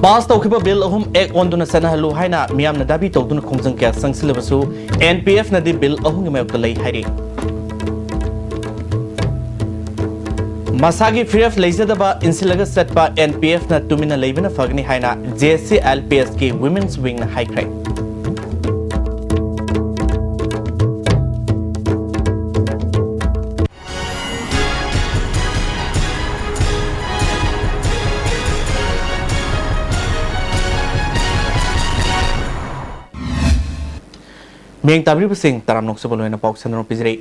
पास तौखिबा bill अहुम एक ओंदुना सनहलु हाइना मियामना दाबी तौदुना खोंजंग क्या संगसिलबसु एनपीएफ नदी बिल अहुम मायोक्ता लई हाइरि मसागी फ्रीएफ लेजदबा इंसिलगा सटपा एनपीएफ ना तुमिना लेबना फगनी हाइना जेसीएलपीएस की वुमेन्स विंग ना हाइख्रे मेंग ताब्रिब सिंह तराम नोक्सबलोइना पाउक सनरो पिजरे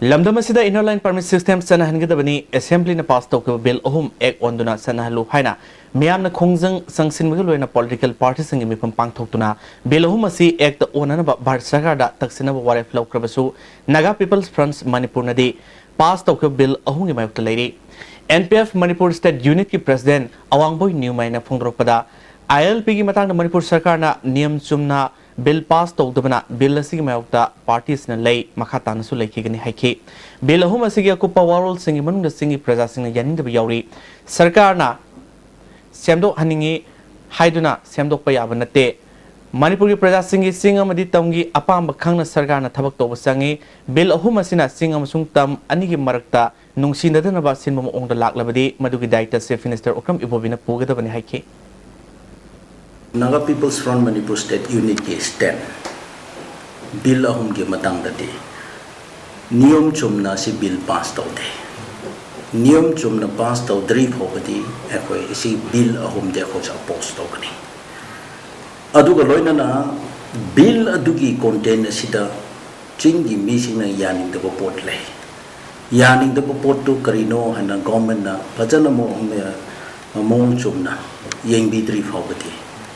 लमदम असिदा इनर लाइन परमिट सिस्टम सनहनगदबनी असेंबली ना पास तौक बिल अहुम एक ओंदुना सनहलु हाइना मियामना खोंजंग संगसिनबगि लोइना पॉलिटिकल पार्टी संग मिफम पांगथोक्तुना बिल अहुम असि एक त ओननबा भारत सरकार दा तक्सिनबा वारेफ लौक्रबसु नागा पीपल्स फ्रंट मणिपुर नदी पास तौक बिल अहुम गी मायोक्ता लेरि एनपीएफ मणिपुर स्टेट यूनिट की प्रेसिडेंट अवांगबोई न्यूमाइना फोंदरोपदा आईएलपी की मतंग मणिपुर सरकार ना नियम Chumna bill pass तौदबना bill असिगी मायोक्ता parties न लई मखातानसु लेखिगनि हाइखि बिल अहुम असिगी अकुपा वारोल सिंगी मनुंग सिंगी प्रजा सिंग यानिंगदब यावरी सरकार ना सेमदोक हनिंगी हाइदुना सेमदोक पयाब नते मणिपुर की प्रजा सिंगी सिंग अमदि तमगी अपाम खंगना सरकार ना थबक तौब संगी बिल अहुम असिना सिंग अमसुंग तम अनिगी मरक्ता नुंगसिनदनबा सिनबम ओंगदा लाक्लबदि मदुगी दायित्व चीफ मिनिस्टर ओक्रम इबोबिना पुगदबनि हाइखि Naga people's front Manipur state unit के स्टैंड बिल अहुम के मतंगदे नियम चुमना से बिल पास तौदे नियम चुमना पास तौद्री फोबदी एकोय इसी बिल अहुम दे को अपोज तौगनी अदुगा लोइनना बिल अदुगी कंटेंट असिदा चिंगी मीसिंगना यानिंगदबो पोट ले यानिंगदबो पोट तो करिनो हना गवर्नमेंट ना फजना मोंग चुमना येंगबिद्री फोबदी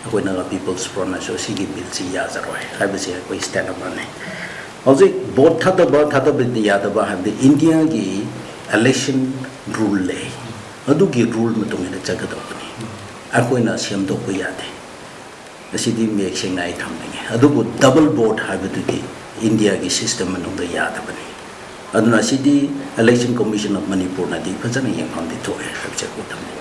अखोई नागा पीपल्स फ्रंट ना सिगी बिल से याजरोय हाइबसे अखोई स्टैंड अप ने हौजे बोट थादब यादब हाबदे इंडिया की इलेक्शन रूल ले अदुगी रूल मतुंगिना जगदबनी अखोइना सेमदोक यादे असिदी मेक सेंगाई थमने अदुबु डबल बोट हाबदुगी इंडिया की सिस्टम मनुंग यादबनी अदुना सिदी इलेक्शन कमीशन ऑफ मणिपुर नदी फजना यंगफामदि थोए हाबसे को थमने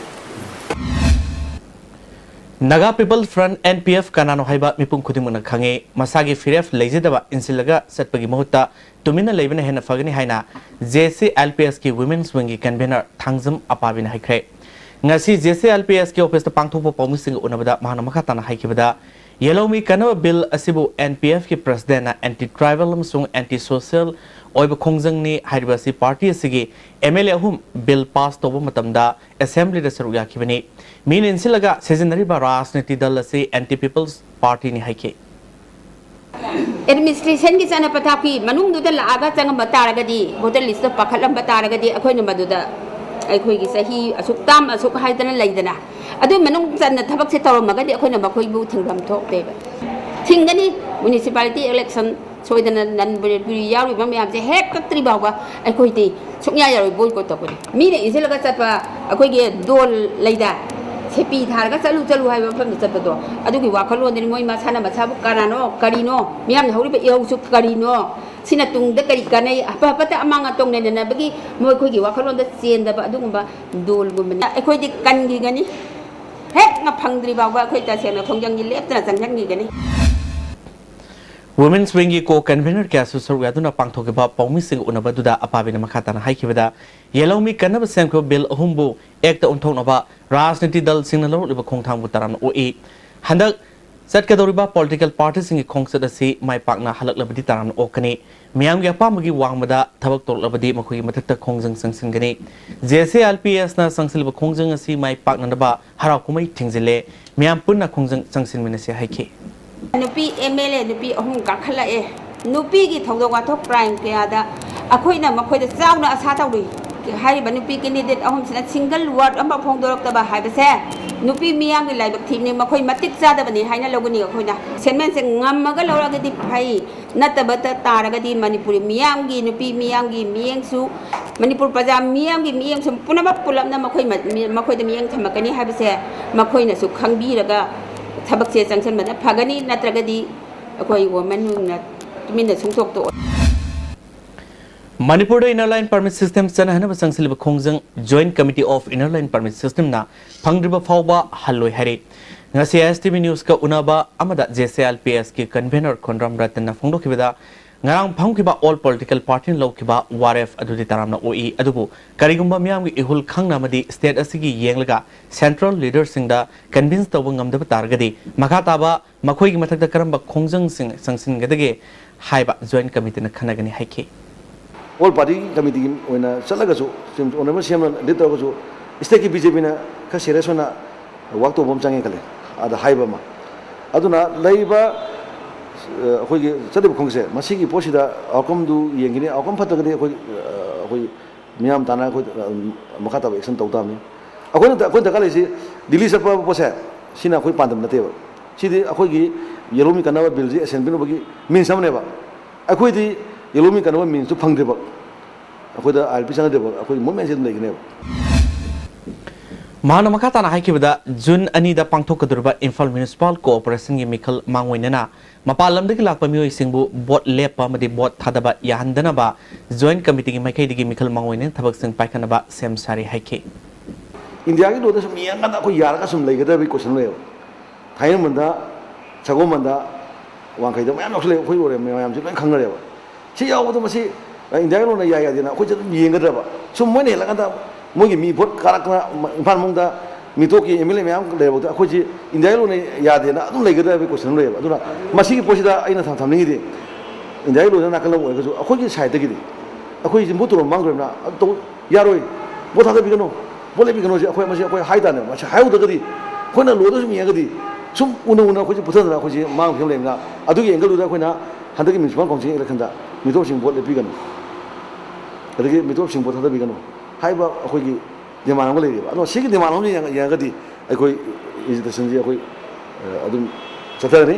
नागा पीपल्स फ्रंट एनपीएफ कनानो हाइबा मिपुम खुदिमुना खंगे मसागी फ्रीएफ लेजदबा इंसिलगा सटपगी मुहुत्ता तुमिना लेबना हेना फगनी हाइना जेसीएलपीएस की वुमेन्स विंग की कन्वेनर थांगजम अपाबिना हाइख्रे ngasi जेसीएलपीएस की ऑफिस पांगथोप पौमिसिंग उनबदा महाना मखाताना हाइखिबदा येलोमी कनव बिल असिबु एनपीएफ की प्रेसिडेंट एंटी ट्राइबल अमसुंग एंटी सोशल ओइब खोंजंगनी हाइबसी पार्टी असिगी एमएलए अहुम बिल पास तौब मतमदा असेंबली दा सरुक याखिबनी मीन इंसिलगा सेजनरीबा राजनीति दल असी एंटी पीपल्स पार्टी नि हाइके एडमिनिस्ट्रेशन की चना पथापी मनुंग दुदा लागा चंग बतारगदी वोटर लिस्ट पखलम बतारगदी अखोइना मदुदा अखोइगी सही असुक ताम असुक हाइदना लैदना अदु मनुंग चन थबक से तौरमगदी अखोइना मखोइबु थिंगम थोकतेबा थिंगनी म्युनिसिपैलिटी इलेक्शन सोइदना नन बुरी यारुबा मयामसे हेक कत्रि बावगा अखोइदि सुकया यारोय बोयकॉट तोकनी मीने इसेलगा चतपा अखोइगे दोल लैदा सेपी थारगा चलु चलु हाइबा फम चतपदो अदुगी वाखलोदनि मोय मासाना मसाबु कानानो करिनो मियाम हौरिबा इहौसु करिनो सिना तुंगदा करि कानै अपपता अमांगा तोंगनेना बगी मोय खोइगी वाखलोंदा चेंदबा अदुगुंबा दोलगुंबा अखोइदि कनगी गनी हेक ना फंगद्रि बावगा अखोइ तासेना खोंजंगी लेपतना चंगजंगी गनी वुमेन्स विंग की को कन्वेनर क्या सुसरुयादुना पांगथोकेबा पौमिसिंग उनबदुदा अपाबिना मखाताना हाइखिबदा येलोमी कनब सेंखो बिल अहुमबु एक त उन्थोनबा राजनीति दल सिंगना लौरिबा खोंथांबु तराम ओई हंदक सटकदौरिबा पॉलिटिकल पार्टी सिंग खोंगसद असि माय पाकना हलकलबदि तराम ओकनी मियामगी अपामगी वांगबदा थबक तोलबदि मखोगी मथक्ता खोंजंग संसिंगनी जेसीएलपीएस ना संसिलबा खोंजंग असि माय पाकनबा हराव कुमै थिंजिले मियाम पुन्ना खोंजंग संसिनमिनसे हाइखि नुपी एमएलए नुपी अहुम काखलाए नुपी की थौदो वाथो प्राइम कयादा अखोइना मखोइदा चावना आशा तौरि हाइबा नुपी कैंडिडेट अहुम सिना सिंगल वर्ड अमा फोंदोरक्तबा हाइबसे नुपी मियाम की लाइबक थीमने मखोइ मतिक चादबनी हाइना लौगनी अखोइना सेनमेन से ngamaga लौरागदि फाइ नतबत तारगदि मणिपुरी मियाम की नुपी मियाम की मियंगसु मणिपुर प्रजा मियाम की मियंगसु पुनम पुलमना मखोइदा मियंग थमकनी हाइबसे मखोइनासु खंगबिरगा थबक से चंगसन मन फगनी नत्रगदी अखोइ वोमन तुमिन सुंथोक तो Manipur Inner Line Permit System Sanahana Sangsilba Khongjang Joint Committee of Inner Line Permit System na Phangriba Fauba Halloi Hari. Ngasi STV News ka unaba amada JCLPS ki convener Kondram Ratan na phongdokibada ngarang phangkiba all political party lokiba waref adudi taramna OE adubu karigumba miyam gi ihul khangna madi state asigi yenglaga central leaders singda convince tawba ngamdaba targadi makhataba makhoi gi mathakta karamba khongjang sing sangsin gadage haiba joint committee na khanagani haike all party committee oina chalagasu sim onama siamna litagasu state BJP na ka seresona wakto bom change kale ada haiba ma aduna leiba अखोई चले खोंसे मसीगी पोसीदा outcome दु येंगिने outcome फतगदे अखोई मियाम ताना अखोई मखाता action तौतामि अखोई दकालेसि दिल्ली सपा पोसे सिना अखोई पांदम नतेबा सिदि अखोईगी येलोमी कनाबा बिलजि assembly बगी मिन सामनेबा अखोईदि येलोमी कनाबा मिन सु फंगदेबा अखोईदा आरपी संगदेबा अखोई मोमेंट से लेगनेबा Mahana makatana haikibada June anida pangthokadurba Imphal Municipal Cooperation gi mikhal mangwainana mapalamdagi lakpa mioi singbu bot lepa madi bot thadaba yahandanaba joint committee gi maikaidigi mikhal mangwainen thabak sing paikhanaba sem sari haike India gi loda sum yang kada ko yar ka sum leigada bi question le thain manda chago manda wangkai da mayam loksle khoi ore mayam ji ben khangnare ba si yaw bu masi India gi lona ya ya dina khoi jadu yengada ba sum mo ne la kada मोगी मी भोट काराकना इम्फाल मुंगदा मितोकी MLA मैम लेबोदा अखोजी India लोने यादेना अदुम लेगदा बे क्वेश्चन लेबा अदुना मसीगी पोसिदा आइना थामनिंगिदि इंडिया लोने नाकल ओगजु अखोजी साइड गिदि अखोजी मुतुरो मांग्रेना तो यारोय बोथादा बिगनो बोले बिगनो जे अखोय मसी अखोय हाइदाने मसी हाइउदगदि खोना लोदसु मियागदि सुम उना उना अखोजी पुथना अखोजी मांग फेमलेना अदुगी एंगलुदा अखोयना हंदगी म्युनिसिपल काउंसिल इलेक्शनदा मितोसिंग भोट लेपिगनो अदुगी मितोसिंग बोथादा बिगनो हाइबा अखोगी डिमांड अमगा लेरिबा अनो सिगी डिमांड अमनि यांगदी अखोई एजुकेशन जी अखोई अदुम चथरनि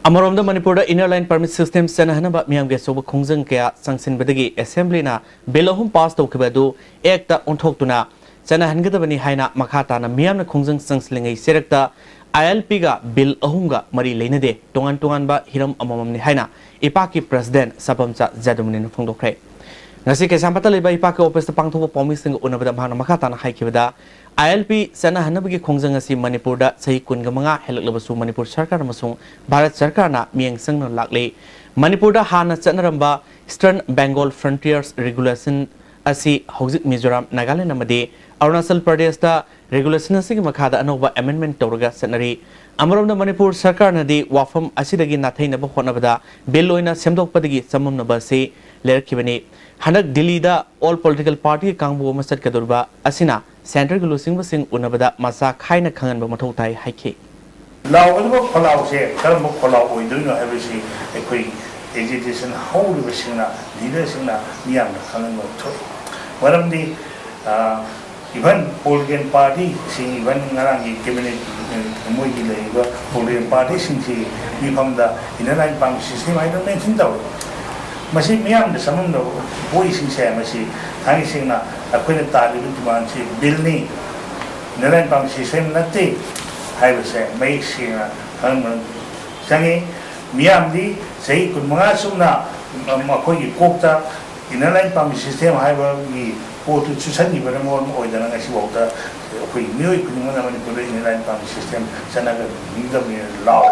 Amarom da Manipur da Inner Line Permit System sanahana miyam ge soba khongjang kaya sangsin badagi assembly na bill ahum pass tawkibadu ekta onthoktuna sanahangedabani haina makhata na miyam na khongjang sangslingai serakta ILP ga bill ahum ga mari leinade tongan tongan ba hiram amamamni haina ipaki president sapamcha jadumni na phongdokre ngasi ke sampata leba ipaki office ta pangthoba promising unabada bhana makhata na haikibada ILP sanahanabagi khongjang asi Manipur da sahi kunga manga helaklebasu Manipur sarkar amasung Bharat sarkar na miyang sangna lakle Manipur da hana chanaramba Eastern Bengal Frontiers Regulation asi hojik Mizoram Nagaland amadi Arunachal Pradesh da regulation asigi makhada anoba amendment tawraga sanari amarom da Manipur sarkar na di wafam asidagi nathainaba honabada bill oina semdokpadagi samamnaba se lerakibani hanak Delhi da all political party kangbu masat kadurba asina Center gi losing basing unabada masa khaina khangan ba mathau tai haike law alba kholau se karam kholau oi duino habisi ekoi agitation how the basina leader singna niyam khangan ba tho waramdi even political party sing even ngarang gi cabinet moi gi leiba political party sing si ni phamda inline pang system I don't mention daw masi miyam de samam do boy sing se masi hangi sing na akoina tali bi tuman si bill ni nalan pang system natte hai base mai sing na han sangi miyam di sei kun mga sumna makoi gi kokta inalan pang system hai ba gi po tu chusan ni ba mo oidana ngasi wota koi mioi kun mga naman ko inalan pang system sanaga ningam ni law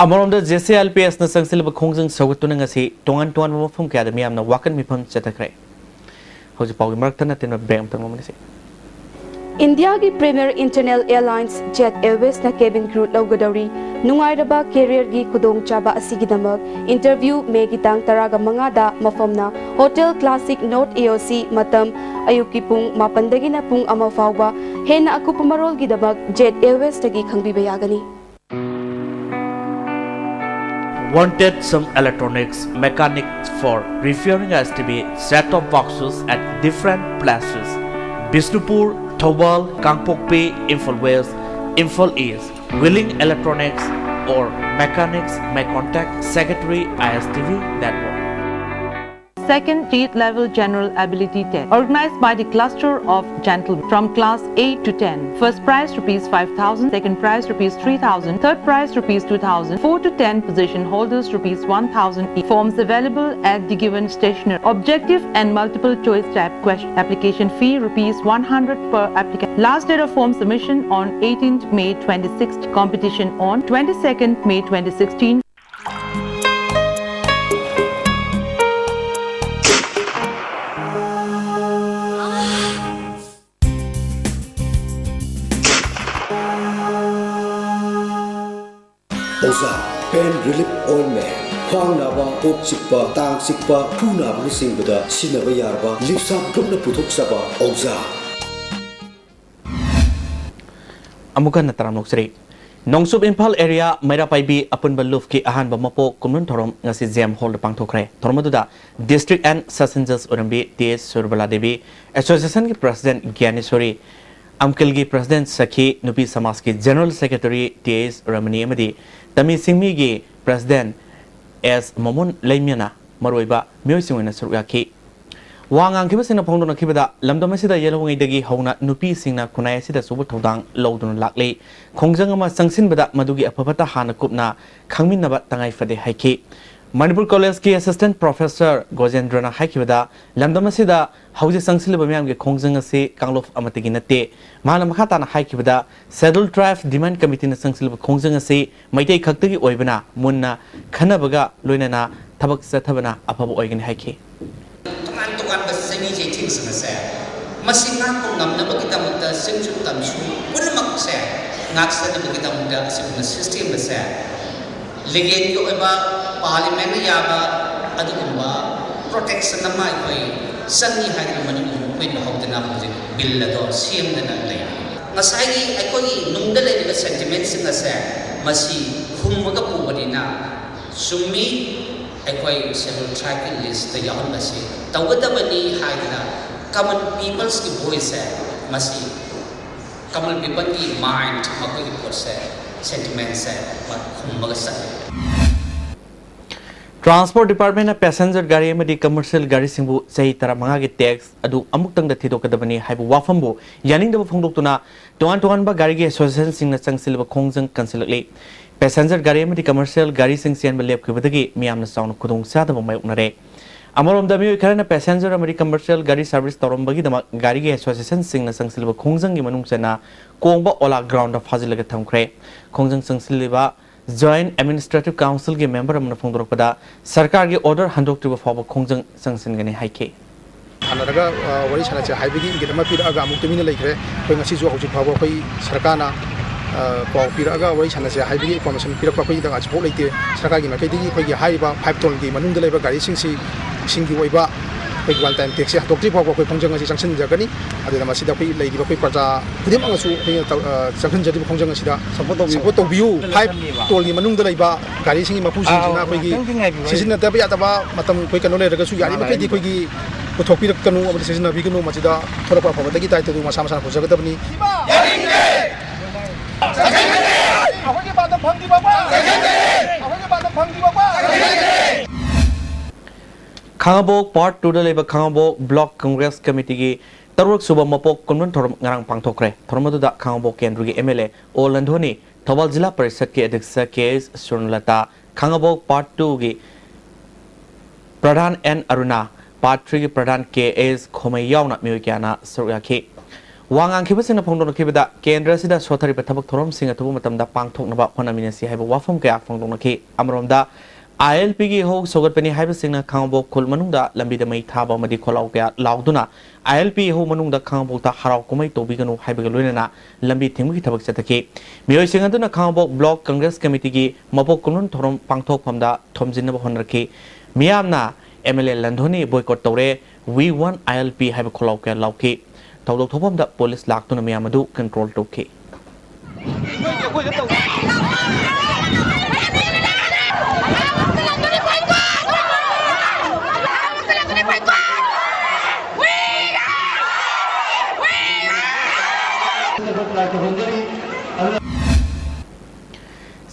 Amarom da JCLPS na sangsil ba khongjang sawatuna ngasi tongan tongan mafum kya da miyam na wakan mifam chatakre hoji pawgi marakta na tin bem tang momani India ki Premier International Airlines Jet Airways na cabin crew lawgadawri nungairaba career gi khudong chaba asigidamak interview me gitang taraga manga da mafamna Hotel Classic North AOC matam ayuki pung mapandagi na pung ama fawba hena akupamarol gidamak Jet Airways tagi khangbiba yagani Wanted some electronics mechanics for repairing STB set-top boxes at different places Bisnupur, Thobal, Kangpokpi, Imphal West, Imphal East. Willing electronics or mechanics may contact Secretary ISTV Network. second state-level general ability test organized by the cluster of gentlemen from class 8 to 10. First prize rupees 5,000, second prize rupees 3,000, third prize rupees 2,000, 4 to 10 position holders rupees 1,000 each. Forms available at the given stationer. Objective and multiple choice type question. Application fee rupees 100 per applicant. Last date of form submission on 18th May 2016. Competition on 22nd May 2016. Oza Pain Relief Ointment Khwang naba, kok chikpa, tang chikpa, phu naba singbada sinaba yarba, lipsam grupna puthok saba Oza. Amukan na taram noksri. Nongsub Impal area Mairapaibi Apunba Lufki Ahan Bamapo Kumun Torom ngasi Jam Hall Pangtokre. Tormaduda District and Sassengers Urambi TS Surbala Devi Association ki President Gyaniswari Amkilgi President Sakhi Nupi Samas ki General Secretary TS Ramani Amadi Tami Singmi gi President S Mamun Laimyana Maroiba Myoisingwena Suryaki Wangang Kibasina Pondona Kibada Lamdomasida Yellow Dagi Hona Nupi Singna Kunaya Sida Subu Todang Lodun Lakli Kongjangama Sangsin Bada Madugi Apapata Hana Kupna Kangmin Nabat Tangai Fade Haiki Manipur College ki Assistant Professor Gojendrana Haikibada Lamdomasida Hausi Sangsilabamyam Kongjangasi Kanglof Amatiginate Mana Makatana Haikibada Saddle Drive Demand Committee na Sangsilab Kongjangasi Maitei Kaktagi Oibana Munna Kanabaga Luinana Tabak Satabana Apabu Oigan Haiki Tuan berseni jadi selesai. Masih ngaku ngamna bagi tamu kita senjut tamsu. Pun maksa ngaksa di bagi tamu kita sebuah sistem besar. Lagi itu apa parlimen ya apa ada apa protection nama itu seni hari mana mungkin hak tanah mungkin bil itu siam dan lain. Ngasai aku ini nunggu lagi dengan sentiment selesai masih humga pubadina sumi Equai several tracking list the young masi. Tawgadabani haidna common people's ki voice masi. Common people ki mind makoi ki voice sentiments mat khumagasa. Transport Department na passenger gari amadi commercial gari singbu sahi tara manga ki tax adu amuktang da thidokadabani haibu wafambu yaning da phongdoktuna tongan ba gari ki association singna changsilba khongjang kansilakli Passenger gari amadi commercial gari sing sian balep kibadagi miyamna sauna kudung sadaba mayuknare amarom da miyo karana passenger amadi commercial gari service torombagi dama gari ge association singna sangsilba khongjang gi manung sena kongba ola ground of hazilaga thamkre khongjang sangsilba Joint Administrative Council के member हमने phone दरों पदा सरकार के order handok ट्रिब fob खोंजंग संगसन गने हाइके अनरगा worry छना छ हाइबेगी गिदमा पिरागा अमुक तुमिना लेखरे कोइ ngasi जो हौजि फाबो कोइ सरकारना पाउ पिरागा वरी छना छ हाइबेगी इन्फॉर्मेशन पिरकपा कोइ दगा छबो लेते सरकार की माइकैदगी कोइ हाइबा 5 टन की मनुंग लेबा गाड़ी सिंसी सिंगी ओइबा कोइ वन टाइम टैक्स हटोक्ट्रि फाबो कोइ खोंजंग ngasi संगसन जगनी अदना मसिदा कोइ लेदिबा कोइ प्रजा खुदिम अंगसु संगसन जदि खोंजंग ngasi दा सपोर्ट तोबियु 5 टोल की मनुंग लेबा गाड़ी सिंगी मपु सिंना कोइ की सिजन तब यादबा मतम कोइ कनो लेरगसु यारि मकैदि कोइ की पुथोपिरकनु अमदि सिजनबिगनु मसिदा थोरपा फबदगी दायित्व दु मसा मसा फुजगदबनी यारिंगे अहोगे बात फंगदी बाबा अहोगे बात फंगदी बाबा खांगबोक पार्ट 2 दा लेबा खांगबोक ब्लॉक कांग्रेस कमिटी की तरवक सुबह मपोक कुनवन थोरम ngarang pangthokre thormaduda खांगबोक केंद्र की एमएलए ओ लंधोनी थौबाल जिला परिषद के अध्यक्ष केएस सुरनलता खांगबोक पार्ट 2 की प्रधान एन अरुणा पार्ट 3 की प्रधान केएस खोमैयावना मियोक्याना सरुयाखी वांगांग खिबसिना फोंदोन खिबदा केंद्र सिदा सोथरि पथबक थोरम सिंग अथबु मतमदा पांगथोकनबा होनामिनसी हाइबो वाफम कया फोंदोनखि अमरोमदा ILP की हो सोगतपनी हाइब सिंगना खांगबो खुल मनुंगदा लंबिदा मै थाबा मदि खोलाव कया लाउदुना ILP हो मनुंगदा खांगबो ता हराव कुमै तोबिगनु हाइबग लोइना लंबी थिंगि थबक चतके मियोय सिंगदुना खांगबो ब्लॉक कांग्रेस कमिटी की मपो कुनुन थोरम पांगथोक फमदा थोमजिनब होनरखि मियामना MLA लंधोनी बॉयकॉट तौरे We Want ILP हाइब खोलाव कया लाउखि थौदोक थोफमदा पुलिस लाक्तुना मियामदु कंट्रोल तौखि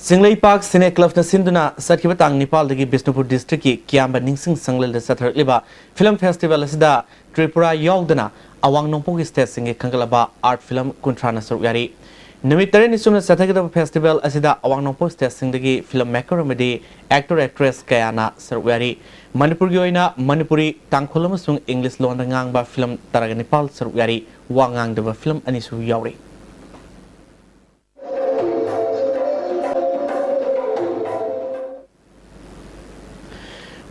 Singlaipak Sine Club na Sinduna Satkibatang Nepal dagi Bisnupur district ki Kiamba Ningsing Sanglil da Satharliba Film Festival asida Tripura Yaudana Awang Nongpong stage singe Kangalaba art film Kuntrana Suryari Numit 3 ni sumna Sathagida Festival asida Awang Nongpong stage singdagi filmmaker amadi actor actress kayana Suryari Manipur gi oina Manipuri tangkhol amasung English lon da ngangba film taraga Nepal Suryari wangang da film anisu yauri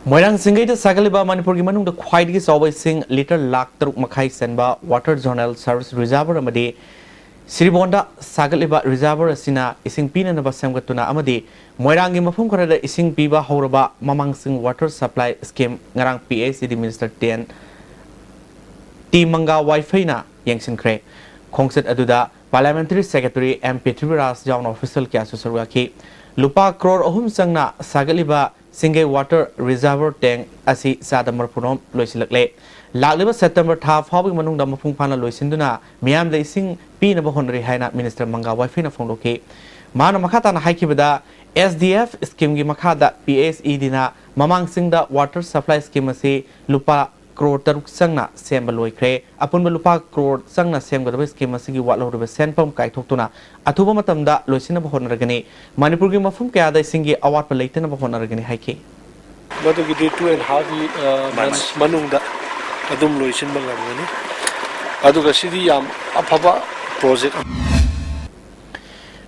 Moirang Singai da Sagaliba Manipur gi manung da khwaidgi sawbai sing liter lakh taruk makhai senba water journal service reservoir amadi Siribonda Sagaliba reservoir asina ising pina na basamgatuna amadi Moirang gi mafum khara da ising piba hauraba mamang sing water supply scheme ngarang PACD Minister 10 T Manga Wi-Fi na yengsinkre khongset aduda Parliamentary Secretary MP Triviras Jawn official kya susarwaki Lupa crore ohum sangna Sagaliba Singai water reservoir tank asi sadamar punom loisilakle lagliba September tha fawbi manung da mafung phana loisinduna miyam le ising pi na bahonri haina Minister Manga Wi-Fi na phongloki mana makhata na haikibada SDF scheme gi makhada PSED na mamang singda water supply scheme asi lupa crore taruk sangna sembal loikre apunba lupa crore sangna semgadaba scheme asi gi watlo be senpam kai thoktuna athuba matamda loisina bahonragani Manipur gi mafum kya da singi award pa leitena bahonragani haiki Madu gidi 2.5 months manungda adum loisin bangamani aduga sidi yam afaba project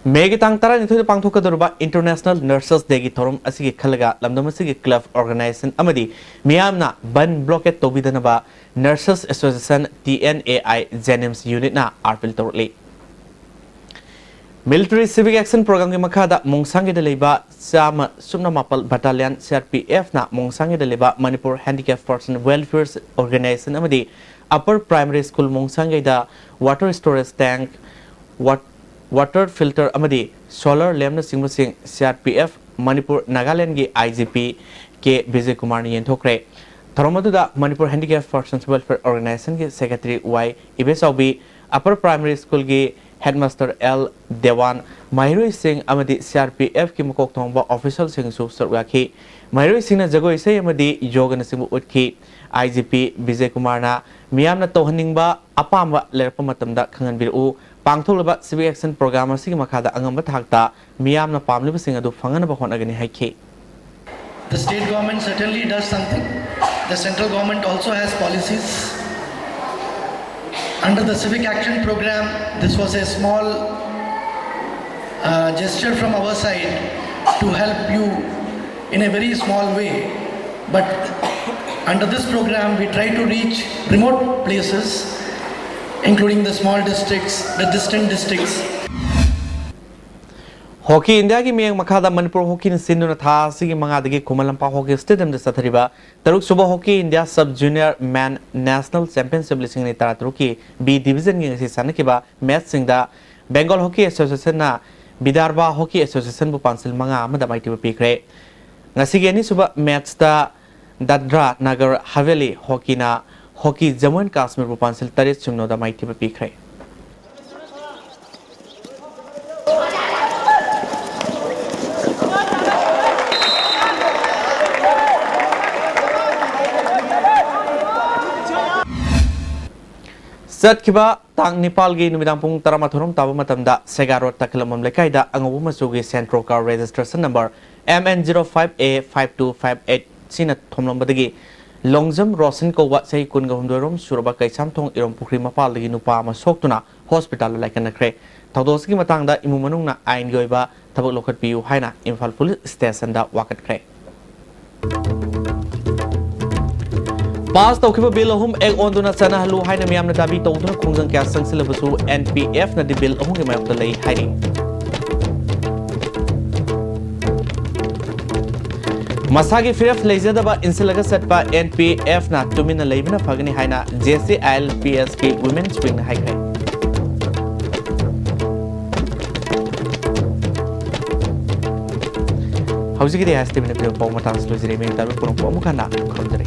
Megi tang tara nithu pangthoka dorba International Nurses Day gi thorum asigi khalaga lamdam asigi club organization amadi miyamna ban blockade tobidanaba Nurses Association TNAI Jenims unit na arpil torli Military Civic Action Program ki makhada Mongsangi da leba Sama Sumna Mapal Battalion CRPF na Mongsangi da leba Manipur Handicapped Person Welfare Organization amadi Upper Primary School Mongsangi da water storage tank water filter amadi solar lamp na singma sing CRPF Manipur Nagaland gi IGP ke Vijay Kumar ni yenthokre tharomadu da Manipur Handicapped Persons Welfare Organization ki Secretary Y Ibesaubi Upper Primary School gi Headmaster L Dewan Mairoi Singh amadi CRPF ki makok thongba official sing su sarwaki Mairoi Singh na jagoi sei amadi yoga na singbu utki IGP Vijay Kumar na miyam na tohaningba apamba lerpa matamda khanganbiru pangtholaba civic action program asigi makhada angamba thakta miyam na pamliba sing adu fangana ba honagani haiki The state government certainly does something. The central government also has policies. Under the civic action program, this was a small gesture from our side to help you in a very small way. But under this program, we try to reach remote places, including the small districts, the distant districts. Hockey India ki miyang makhada Manipur hockey ni sinduna tha sigi mangadagi Kumalampa hockey stadium de sathariba taruk suba hockey India sub junior man national championship lising ni taratruki B division gi si sanakiba match singda Bengal Hockey Association na Bidarbha Hockey Association bu pansil manga amada maiti pikre ngasigi ani suba match da Dadra Nagar Haveli hockey na hockey Jammu and Kashmir bu pansil tarit chumno da maiti pikre Satkiba tang Nepal gi numidang pung taramathurum taba matamda Segarot taklamam lekaida angabu masugi Central Car Registration Number MN05A5258 sina thomlambadagi Longjam Rosin kowa sei kunga hundorom suraba kaisam thong irom pukri mapal dagi nupa ama soktuna hospital laikanakre thawdosgi matangda imu manungna ain goiba thabak lokhat piu haina Imphal Police Station da wakatkre Pass tawkiba bill ahum ek onduna sana halu haina miyamna dabi tawduna khungjang kya sangsilabasu NPF na di bill ahum gi mayapda lei haini Masagi firaf leizadaba insilaga satpa NPF na tumina leibina phagani haina JCILPS ki women's wing na haikre Hausi gi de haste mina pil pawma tanslo jire me tabi purong pawma kana khondre